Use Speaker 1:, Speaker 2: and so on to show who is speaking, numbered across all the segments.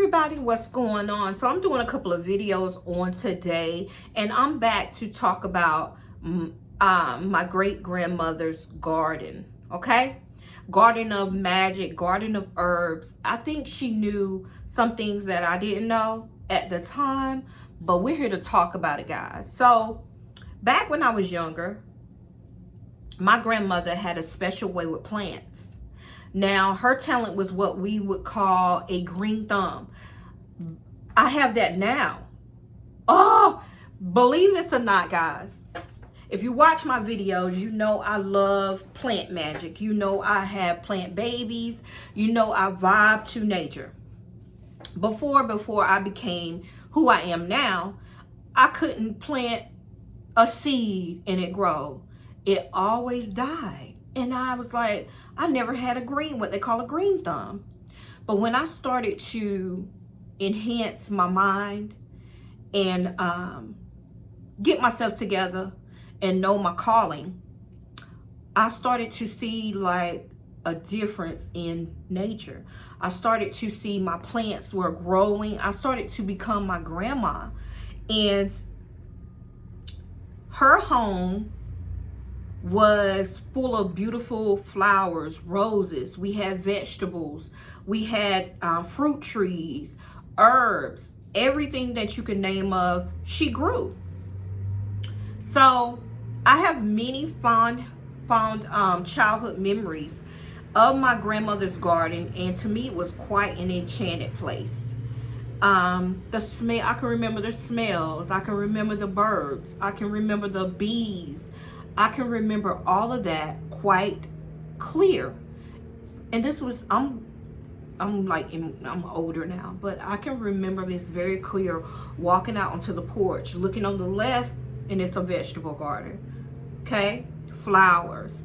Speaker 1: everybody, what's going on? So I'm doing a couple of videos on today, and I'm back to talk about my great grandmother's garden. Okay, garden of magic, garden of herbs. I think she knew some things that I didn't know at the time, but we're here to talk about it, guys. So back when I was younger, my grandmother had a special way with plants. Now, her talent was what we would call a green thumb. I have that now. Oh, believe this or not, guys. If you watch my videos, you know I love plant magic. You know I have plant babies. You know I vibe to nature. Before I became who I am now, I couldn't plant a seed and it grow. It always died. And I was like, I never had what they call a green thumb. But when I started to enhance my mind and get myself together and know my calling, I started to see like a difference in nature. I started to see my plants were growing. I started to become my grandma. And her home was full of beautiful flowers, roses. We had vegetables. We had fruit trees, herbs, everything that you can name of, she grew. So I have many fond childhood memories of my grandmother's garden, and to me it was quite an enchanted place. The smell, I can remember the smells, I can remember the birds, I can remember the bees, I can remember all of that quite clear. And this was, I'm older now, but I can remember this very clear, walking out onto the porch, looking on the left, and it's a vegetable garden. Okay, flowers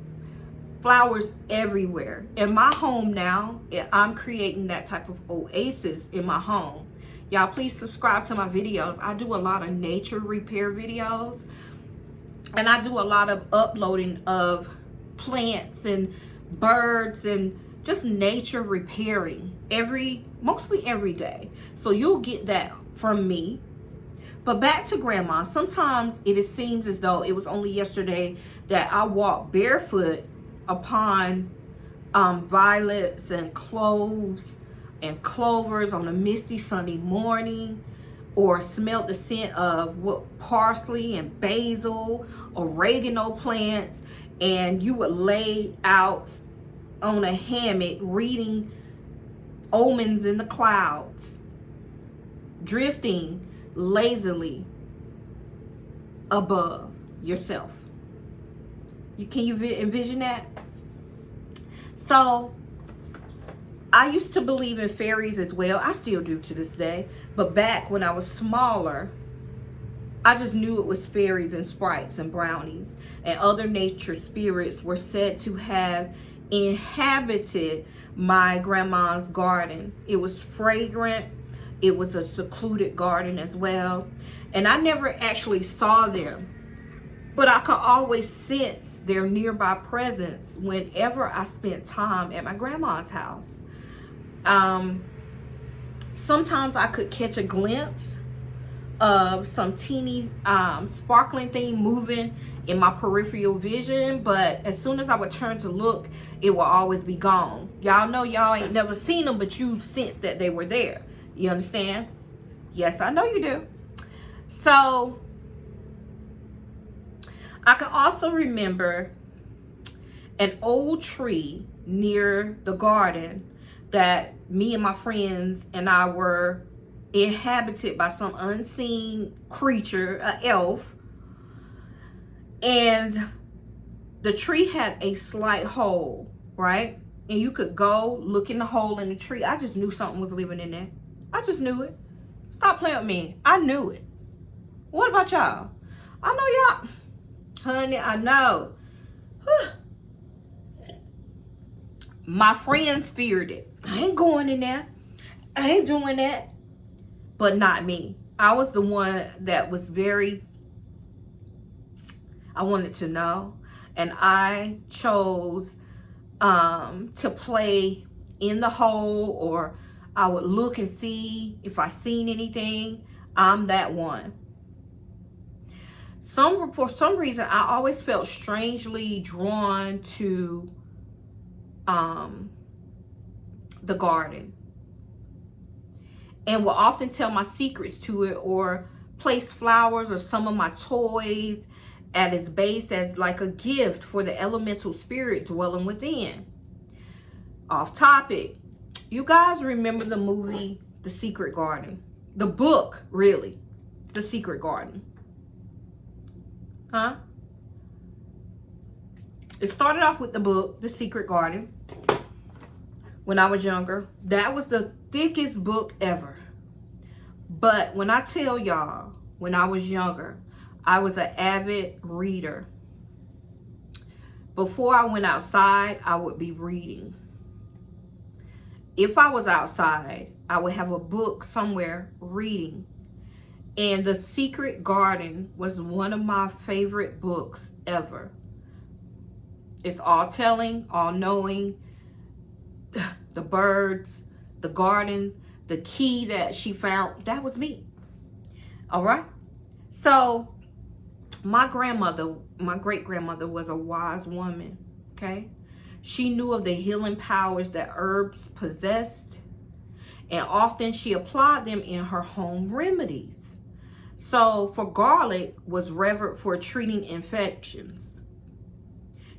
Speaker 1: everywhere. In my home now, I'm creating that type of oasis in my home. Y'all, please subscribe to my videos. I do a lot of nature repair videos, and I do a lot of uploading of plants and birds and just nature repairing mostly every day. So you'll get that from me. But back to grandma, sometimes it seems as though it was only yesterday that I walked barefoot upon violets and cloves and clovers on a misty sunny morning, or smelled the scent of parsley and basil, oregano plants, and you would lay out on a hammock reading omens in the clouds, drifting lazily above yourself. Can you envision that? So I used to believe in fairies as well. I still do to this day. But back when I was smaller, I just knew it was fairies and sprites and brownies and other nature spirits were said to have inhabited my grandma's garden. It was fragrant. It was a secluded garden as well. And I never actually saw them, but I could always sense their nearby presence whenever I spent time at my grandma's house. Sometimes I could catch a glimpse of some teeny sparkling thing moving in my peripheral vision, but as soon as I would turn to look, it will always be gone. Y'all know y'all ain't never seen them, but you sense that they were there. You understand? Yes, I know you do. So I can also remember an old tree near the garden that me and my friends and I were inhabited by some unseen creature, an elf. And the tree had a slight hole, right? And you could go look in the hole in the tree. I just knew something was living in there. I just knew it. Stop playing with me. I knew it. What about y'all? I know y'all. Honey, I know. My friends feared it. I ain't going in there. I ain't doing that. But not me. I was the one that was I wanted to know. And I chose to play in the hole, or I would look and see if I seen anything. I'm that one. For some reason, I always felt strangely drawn to the garden, and will often tell my secrets to it, or place flowers or some of my toys at its base as like a gift for the elemental spirit dwelling within. Off topic. You guys remember the movie The Secret Garden? The book, really. The Secret Garden. Huh? It started off with the book, The Secret Garden, when I was younger. That was the thickest book ever. But when I tell y'all, when I was younger, I was an avid reader. Before I went outside, I would be reading. If I was outside, I would have a book somewhere reading. And The Secret Garden was one of my favorite books ever. It's all telling, all knowing. The birds, the garden, the key that she found, that was me. All right. So my grandmother, my great grandmother, was a wise woman. Okay. She knew of the healing powers that herbs possessed, and often she applied them in her home remedies. So for garlic was revered for treating infections.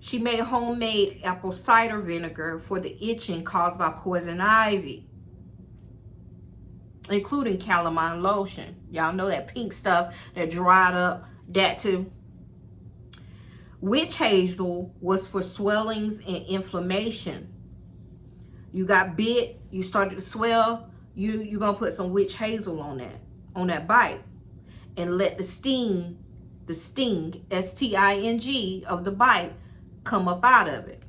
Speaker 1: She made homemade apple cider vinegar for the itching caused by poison ivy, including calamine lotion. Y'all know that pink stuff that dried up, that too. Witch hazel was for swellings and inflammation. You got bit, you started to swell, you're gonna put some witch hazel on that bite, and let the sting, S-T-I-N-G, of the bite come up out of it.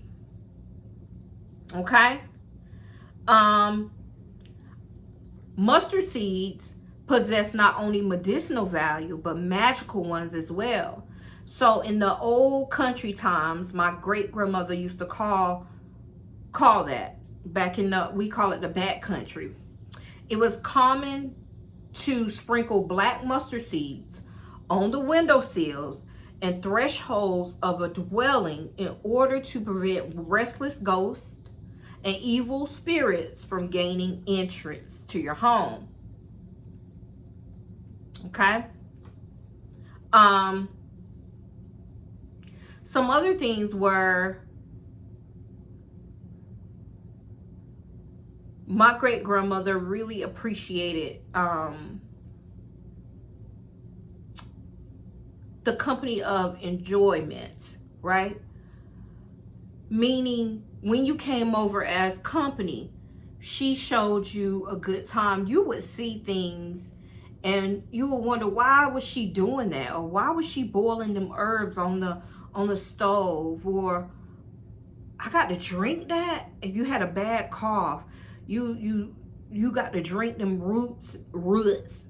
Speaker 1: Okay? Mustard seeds possess not only medicinal value, but magical ones as well. So in the old country times, my great grandmother used to call that, back in we call it the back country. It was common to sprinkle black mustard seeds on the windowsills and thresholds of a dwelling in order to prevent restless ghosts and evil spirits from gaining entrance to your home. Okay? Some other things were, my great grandmother really appreciated the company of enjoyment, right? Meaning, when you came over as company, she showed you a good time. You would see things and you would wonder, why was she doing that? Or why was she boiling them herbs on the stove? Or, I got to drink that? If you had a bad cough, you got to drink them roots,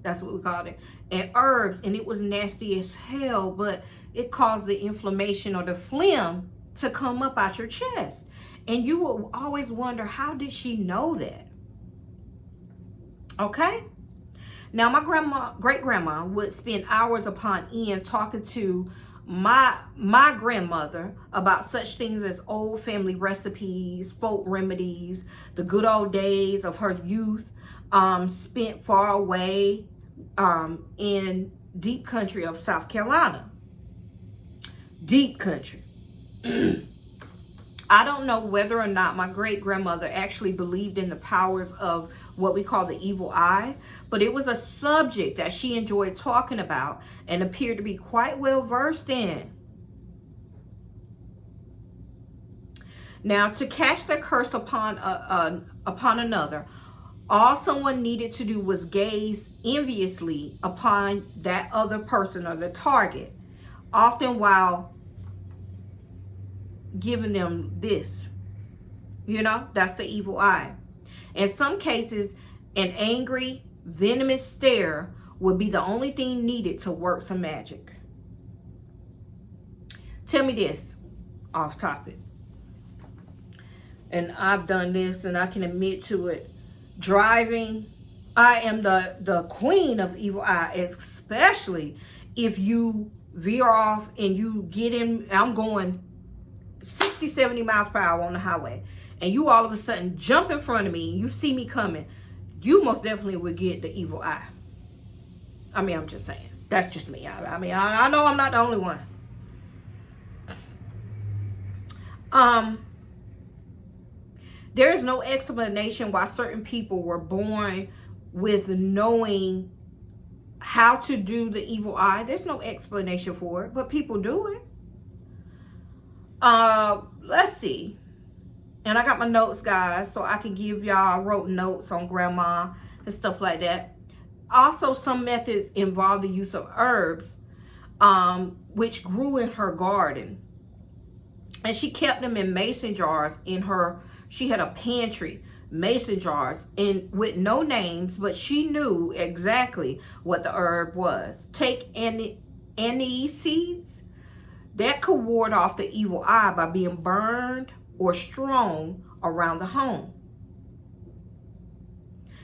Speaker 1: that's what we called it, and herbs, and it was nasty as hell, but it caused the inflammation or the phlegm to come up out your chest. And you will always wonder, how did she know that? Okay? Now, my great grandma would spend hours upon end talking to my grandmother about such things as old family recipes, folk remedies, the good old days of her youth, spent far away in deep country of South Carolina. Deep country. I don't know whether or not my great grandmother actually believed in the powers of what we call the evil eye, but it was a subject that she enjoyed talking about and appeared to be quite well versed in. Now, to catch the curse upon another, all someone needed to do was gaze enviously upon that other person or the target, often while giving them this. That's the evil eye. In some cases, an angry, venomous stare would be the only thing needed to work some magic. Tell me this, off topic. And I've done this and I can admit to it. driving. I am the queen of evil eye, especially if you veer off and you get in. I'm going 60, 70 miles per hour on the highway, and you all of a sudden jump in front of me and you see me coming, you most definitely would get the evil eye. I mean, I'm just saying. That's just me. I know I'm not the only one. There is no explanation why certain people were born with knowing how to do the evil eye. There's no explanation for it, but people do it. Let's see. And I got my notes, guys, so I can give y'all. I wrote notes on grandma and stuff like that. Also, some methods involve the use of herbs, which grew in her garden. And she kept them in mason jars in her, she had a pantry, mason jars, and with no names, but she knew exactly what the herb was. Take anise seeds. That could ward off the evil eye by being burned or strewn around the home.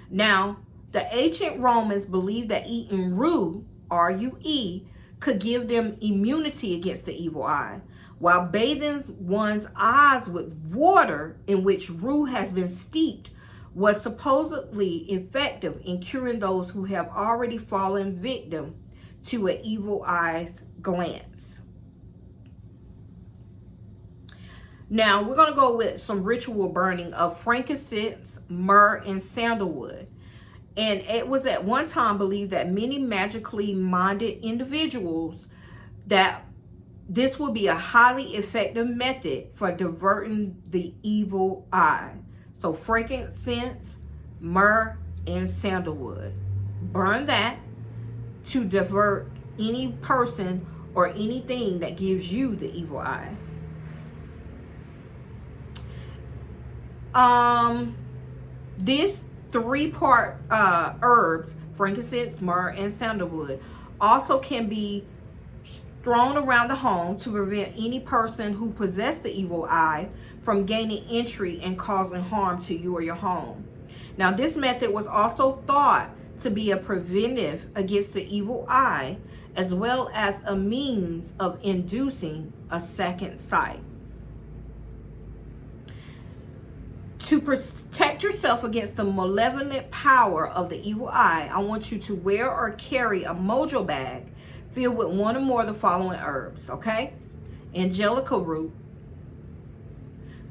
Speaker 1: Now, the ancient Romans believed that eating rue, R-U-E, could give them immunity against the evil eye, while bathing one's eyes with water in which rue has been steeped was supposedly effective in curing those who have already fallen victim to an evil eye's glance. Now, we're going to go with some ritual burning of frankincense, myrrh, and sandalwood. And it was at one time believed that many magically minded individuals that this would be a highly effective method for diverting the evil eye. So frankincense, myrrh, and sandalwood. Burn that to divert any person or anything that gives you the evil eye. This 3-part herbs, frankincense, myrrh, and sandalwood, also can be thrown around the home to prevent any person who possessed the evil eye from gaining entry and causing harm to you or your home. Now, this method was also thought to be a preventive against the evil eye, as well as a means of inducing a second sight. To protect yourself against the malevolent power of the evil eye, I want you to wear or carry a mojo bag filled with one or more of the following herbs, okay? Angelica root,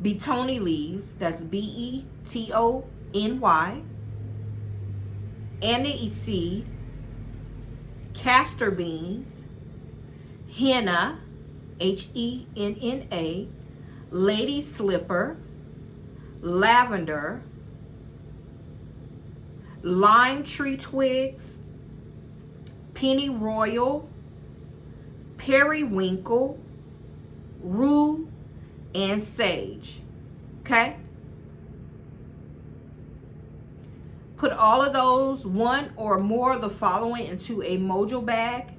Speaker 1: betony leaves, that's B-E-T-O-N-Y, anise seed, castor beans, henna, H-E-N-N-A, lady slipper, lavender, lime tree twigs, pennyroyal, periwinkle, rue, and sage. Okay? Put all of those, one or more of the following, into a mojo bag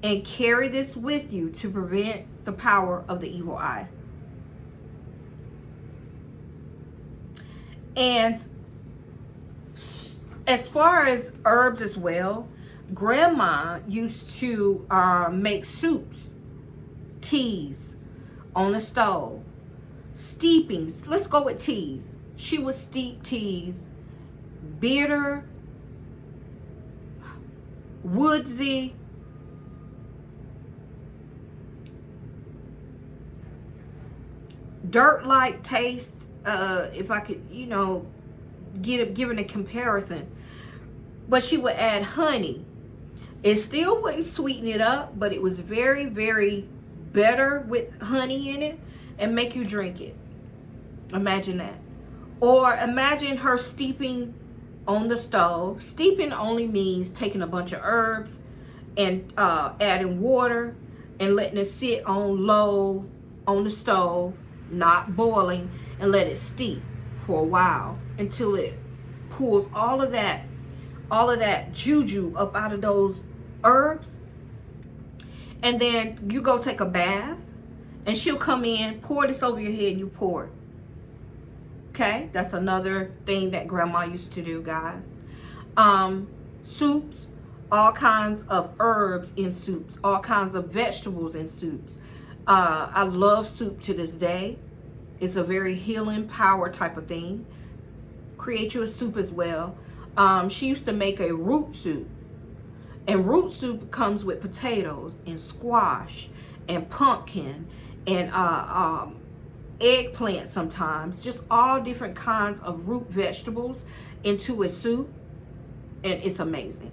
Speaker 1: and carry this with you to prevent the power of the evil eye. And as far as herbs as well, grandma used to make soups, teas on the stove, steepings. Let's go with teas. She would steep teas, bitter, woodsy, dirt-like taste. If I could, given a comparison. But she would add honey. It still wouldn't sweeten it up, but it was very, very better with honey in it and make you drink it. Imagine that. Or imagine her steeping on the stove. Steeping only means taking a bunch of herbs and adding water and letting it sit on low on the stove, not boiling, and let it steep for a while until it pulls all of that juju up out of those herbs. And then you go take a bath and she'll come in, pour this over your head, and you pour it. Okay, that's another thing that grandma used to do, guys. Soups, all kinds of herbs in soups, all kinds of vegetables in soups. I love soup to this day. It's a very healing power type of thing. Create you a soup as well. She used to make a root soup. And root soup comes with potatoes and squash and pumpkin and eggplant sometimes. Just all different kinds of root vegetables into a soup. And it's amazing.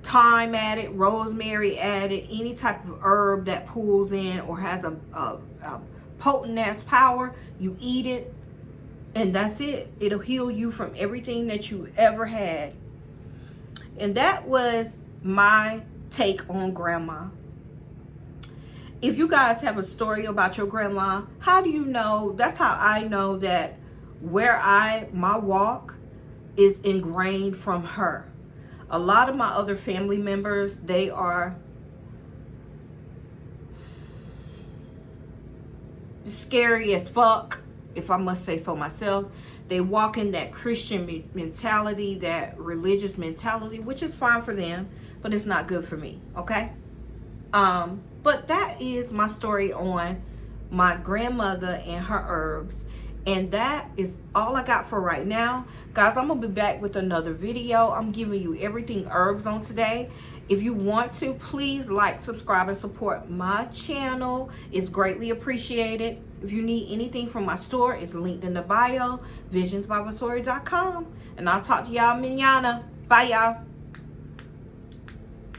Speaker 1: Thyme added, rosemary added, any type of herb that pulls in or has a potent ass power, you eat it, and that's it. It'll heal you from everything that you ever had. And that was my take on grandma. If you guys have a story about your grandma, how do you know? That's how I know that my walk is ingrained from her. A lot of my other family members, they are scary as fuck, if I must say so myself. They walk in that Christian mentality, that religious mentality, which is fine for them, but it's not good for me, okay? But that is my story on my grandmother and her herbs. And that is all I got for right now. Guys, I'm going to be back with another video. I'm giving you everything herbs on today. If you want to, please like, subscribe, and support my channel. It's greatly appreciated. If you need anything from my store, it's linked in the bio, visionsbyvasori.com. And I'll talk to y'all mañana. Bye, y'all.